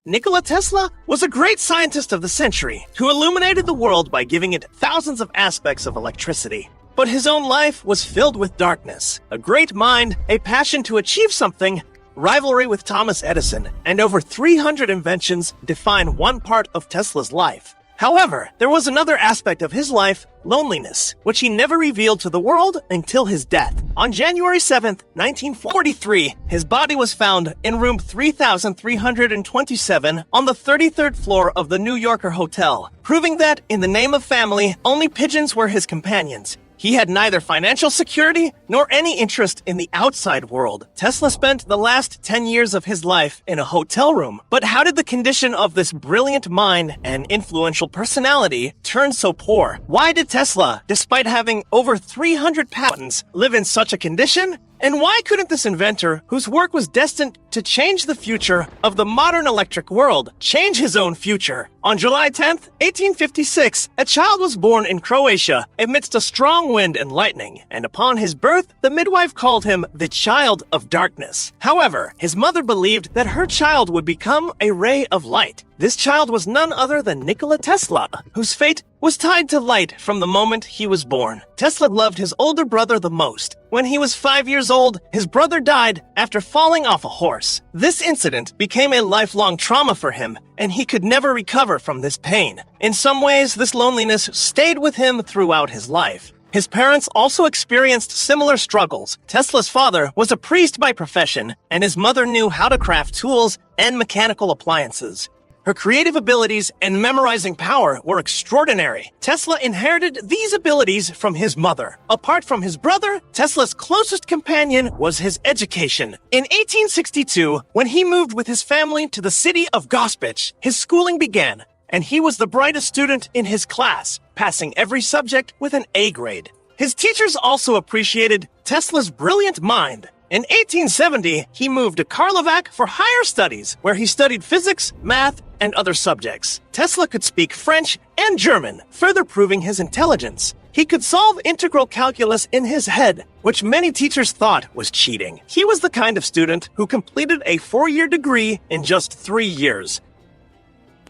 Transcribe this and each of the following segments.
Nikola Tesla was a great scientist of the century who illuminated the world by giving it thousands of aspects of electricity. But his own life was filled with darkness, a great mind, a passion to achieve something, rivalry with Thomas Edison, and over 300 inventions define one part of Tesla's life. However, there was another aspect of his life, loneliness, which he never revealed to the world until his death. On January 7, 1943, his body was found in room 3327 on the 33rd floor of the New Yorker Hotel, proving that, in the name of family, only pigeons were his companions. He had neither financial security nor any interest in the outside world. Tesla spent the last 10 years of his life in a hotel room. But how did the condition of this brilliant mind and influential personality turn so poor? Why did Tesla, despite having over 300 patents, live in such a condition? And why couldn't this inventor, whose work was destined to change the future of the modern electric world, change his own future? On July 10, 1856, a child was born in Croatia amidst a strong wind and lightning, and upon his birth, the midwife called him the child of darkness. However, his mother believed that her child would become a ray of light. This child was none other than Nikola Tesla, whose fate was tied to light from the moment he was born. Tesla loved his older brother the most. When he was 5 years old, his brother died after falling off a horse. This incident became a lifelong trauma for him, and he could never recover from this pain. In some ways, this loneliness stayed with him throughout his life. His parents also experienced similar struggles. Tesla's father was a priest by profession, and his mother knew how to craft tools and mechanical appliances. Her creative abilities and memorizing power were extraordinary. Tesla inherited these abilities from his mother. Apart from his brother, Tesla's closest companion was his education. In 1862, when he moved with his family to the city of Gospic, his schooling began, and he was the brightest student in his class, passing every subject with an A grade. His teachers also appreciated Tesla's brilliant mind. In 1870, he moved to Karlovac for higher studies, where he studied physics, math, and other subjects. Tesla could speak French and German, further proving his intelligence. He could solve integral calculus in his head, which many teachers thought was cheating. He was the kind of student who completed a 4-year degree in just 3 years.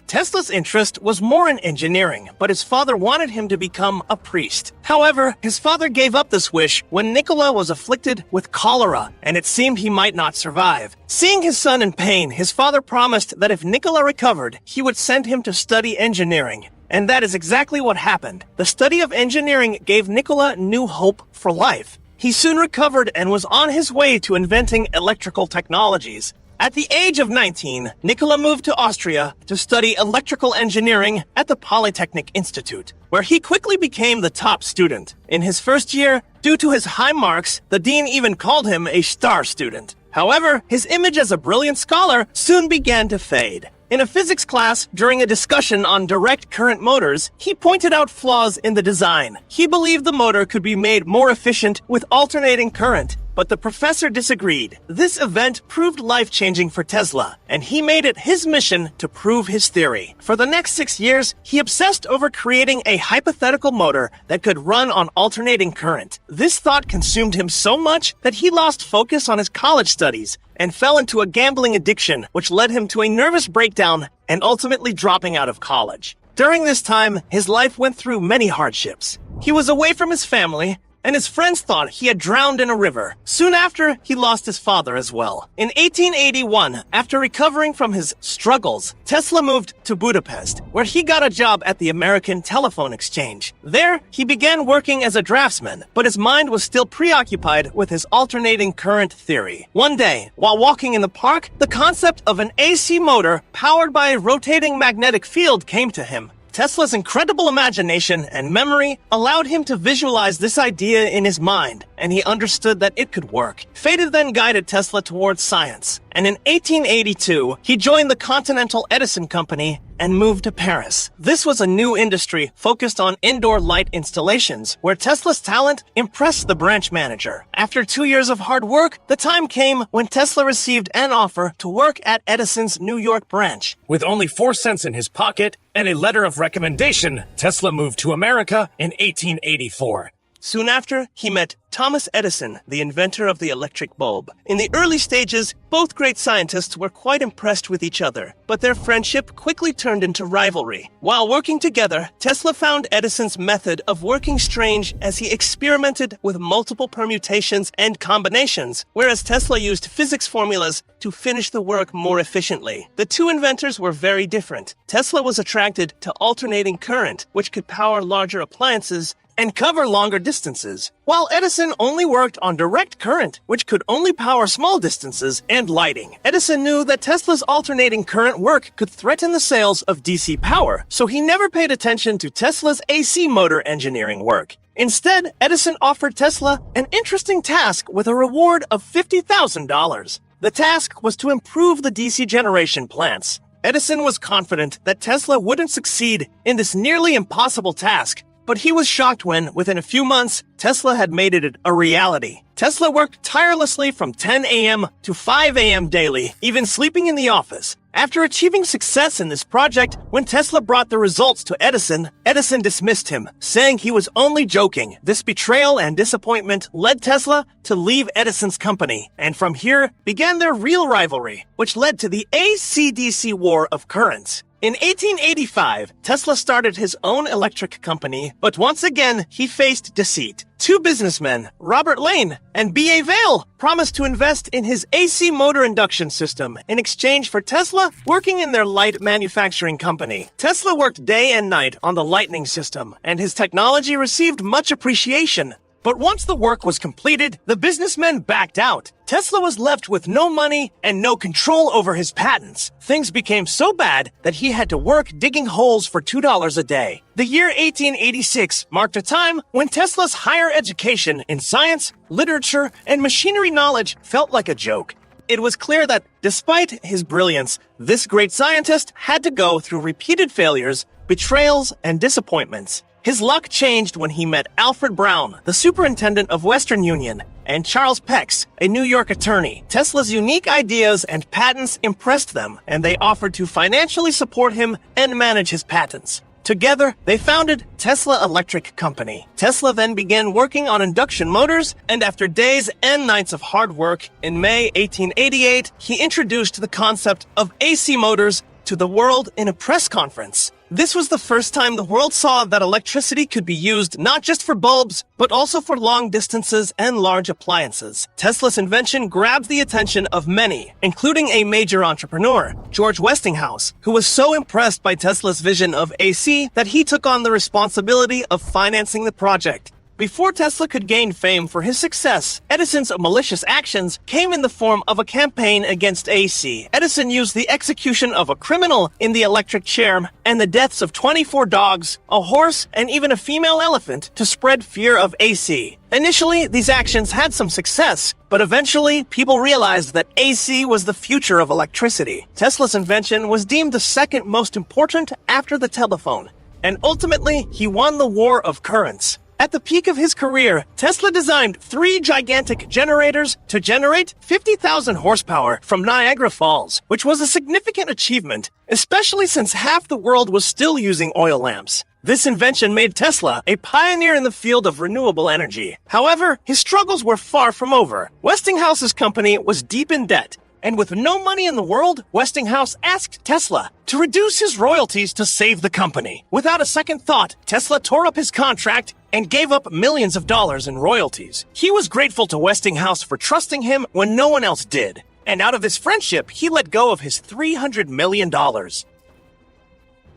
Tesla's interest was more in engineering, but his father wanted him to become a priest. However, his father gave up this wish when Nikola was afflicted with cholera, and it seemed he might not survive. Seeing his son in pain, his father promised that if Nikola recovered, he would send him to study engineering. And that is exactly what happened. The study of engineering gave Nikola new hope for life. He soon recovered and was on his way to inventing electrical technologies. At the age of 19, Nikola moved to Austria to study electrical engineering at the Polytechnic Institute, where he quickly became the top student. In his first year, due to his high marks, the dean even called him a star student. However, his image as a brilliant scholar soon began to fade. In a physics class, during a discussion on direct current motors, he pointed out flaws in the design. He believed the motor could be made more efficient with alternating current, but the professor disagreed. This event proved life-changing for Tesla, and he made it his mission to prove his theory. For the next 6 years, he obsessed over creating a hypothetical motor that could run on alternating current. This thought consumed him so much that he lost focus on his college studies and fell into a gambling addiction, which led him to a nervous breakdown and ultimately dropping out of college. During this time, his life went through many hardships. He was away from his family, and his friends thought he had drowned in a river. Soon after, he lost his father as well. In 1881, after recovering from his struggles, Tesla moved to Budapest, where he got a job at the American Telephone Exchange. There, he began working as a draftsman, but his mind was still preoccupied with his alternating current theory. One day, while walking in the park, the concept of an AC motor powered by a rotating magnetic field came to him. Tesla's incredible imagination and memory allowed him to visualize this idea in his mind, and he understood that it could work. Fate then guided Tesla towards science, and in 1882, he joined the Continental Edison Company and moved to Paris. This was a new industry focused on indoor light installations, where Tesla's talent impressed the branch manager. After 2 years of hard work, the time came when Tesla received an offer to work at Edison's New York branch. With only 4 cents in his pocket and a letter of recommendation, Tesla moved to America in 1884. Soon after, he met Thomas Edison, the inventor of the electric bulb. In the early stages, both great scientists were quite impressed with each other, but their friendship quickly turned into rivalry. While working together, Tesla found Edison's method of working strange as he experimented with multiple permutations and combinations, whereas Tesla used physics formulas to finish the work more efficiently. The two inventors were very different. Tesla was attracted to alternating current, which could power larger appliances and cover longer distances, while Edison only worked on direct current, which could only power small distances and lighting. Edison knew that Tesla's alternating current work could threaten the sales of DC power, so he never paid attention to Tesla's AC motor engineering work. Instead, Edison offered Tesla an interesting task with a reward of $50,000. The task was to improve the DC generation plants. Edison was confident that Tesla wouldn't succeed in this nearly impossible task, but he was shocked when, within a few months, Tesla had made it a reality. Tesla worked tirelessly from 10 a.m. to 5 a.m. daily, even sleeping in the office. After achieving success in this project, when Tesla brought the results to Edison, Edison dismissed him, saying he was only joking. This betrayal and disappointment led Tesla to leave Edison's company, and from here began their real rivalry, which led to the AC-DC war of currents. In 1885, Tesla started his own electric company, but once again, he faced deceit. Two businessmen, Robert Lane and B.A. Vail, promised to invest in his AC motor induction system in exchange for Tesla working in their light manufacturing company. Tesla worked day and night on the lightning system, and his technology received much appreciation. But once the work was completed, the businessmen backed out. Tesla was left with no money and no control over his patents. Things became so bad that he had to work digging holes for $2 a day. The year 1886 marked a time when Tesla's higher education in science, literature, and machinery knowledge felt like a joke. It was clear that, despite his brilliance, this great scientist had to go through repeated failures, betrayals, and disappointments. His luck changed when he met Alfred Brown, the superintendent of Western Union, and Charles Pex, a New York attorney. Tesla's unique ideas and patents impressed them, and they offered to financially support him and manage his patents. Together, they founded Tesla Electric Company. Tesla then began working on induction motors, and after days and nights of hard work, in May 1888, he introduced the concept of AC motors to the world in a press conference. This was the first time the world saw that electricity could be used not just for bulbs, but also for long distances and large appliances. Tesla's invention grabbed the attention of many, including a major entrepreneur, George Westinghouse, who was so impressed by Tesla's vision of AC that he took on the responsibility of financing the project. Before Tesla could gain fame for his success, Edison's malicious actions came in the form of a campaign against AC. Edison used the execution of a criminal in the electric chair and the deaths of 24 dogs, a horse, and even a female elephant to spread fear of AC. Initially, these actions had some success, but eventually, people realized that AC was the future of electricity. Tesla's invention was deemed the second most important after the telephone, and ultimately, he won the war of currents. At the peak of his career, Tesla designed 3 gigantic generators to generate 50,000 horsepower from Niagara Falls, which was a significant achievement, especially since half the world was still using oil lamps. This invention made Tesla a pioneer in the field of renewable energy. However, his struggles were far from over. Westinghouse's company was deep in debt, and with no money in the world, Westinghouse asked Tesla to reduce his royalties to save the company. Without a second thought, Tesla tore up his contract and gave up millions of dollars in royalties. He was grateful to Westinghouse for trusting him when no one else did. And out of his friendship, he let go of his $300 million.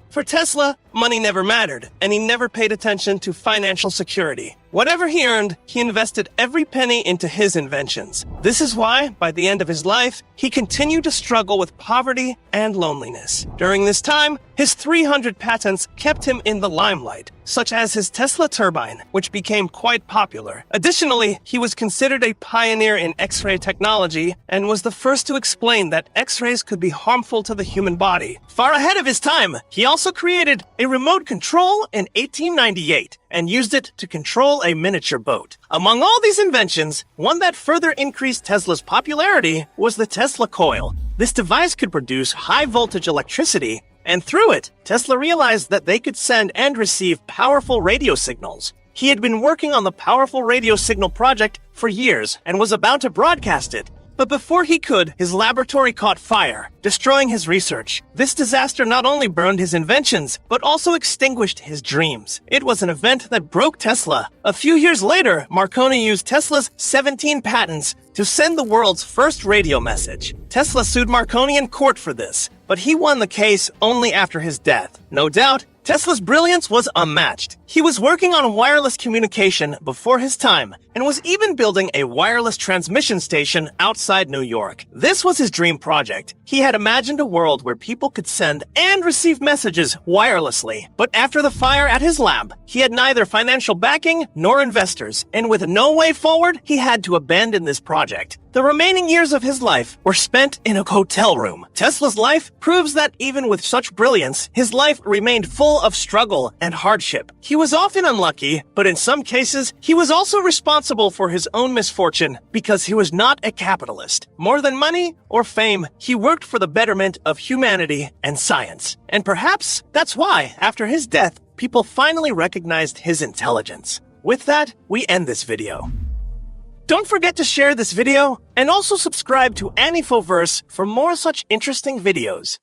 For Tesla, money never mattered, and he never paid attention to financial security. Whatever he earned, he invested every penny into his inventions. This is why, by the end of his life, he continued to struggle with poverty and loneliness. During this time, his 300 patents kept him in the limelight, such as his Tesla turbine, which became quite popular. Additionally, he was considered a pioneer in X-ray technology and was the first to explain that X-rays could be harmful to the human body. Far ahead of his time, he also created a remote control in 1898 and used it to control a miniature boat. Among all these inventions, one that further increased Tesla's popularity was the Tesla coil. This device could produce high-voltage electricity, and through it, Tesla realized that they could send and receive powerful radio signals. He had been working on the powerful radio signal project for years and was about to broadcast it. But before he could, his laboratory caught fire, destroying his research. This disaster not only burned his inventions, but also extinguished his dreams. It was an event that broke Tesla. A few years later, Marconi used Tesla's 17 patents to send the world's first radio message. Tesla sued Marconi in court for this, but he won the case only after his death. No doubt, Tesla's brilliance was unmatched. He was working on wireless communication before his time and was even building a wireless transmission station outside New York. This was his dream project. He had imagined a world where people could send and receive messages wirelessly. But after the fire at his lab, he had neither financial backing nor investors, and with no way forward, he had to abandon this project. The remaining years of his life were spent in a hotel room. Tesla's life proves that even with such brilliance, his life remained full of struggle and hardship. He was often unlucky, but in some cases, he was also responsible for his own misfortune because he was not a capitalist. More than money or fame, he worked for the betterment of humanity and science. And perhaps that's why, after his death, people finally recognized his intelligence. With that, we end this video. Don't forget to share this video and also subscribe to AniFo Verse for more such interesting videos.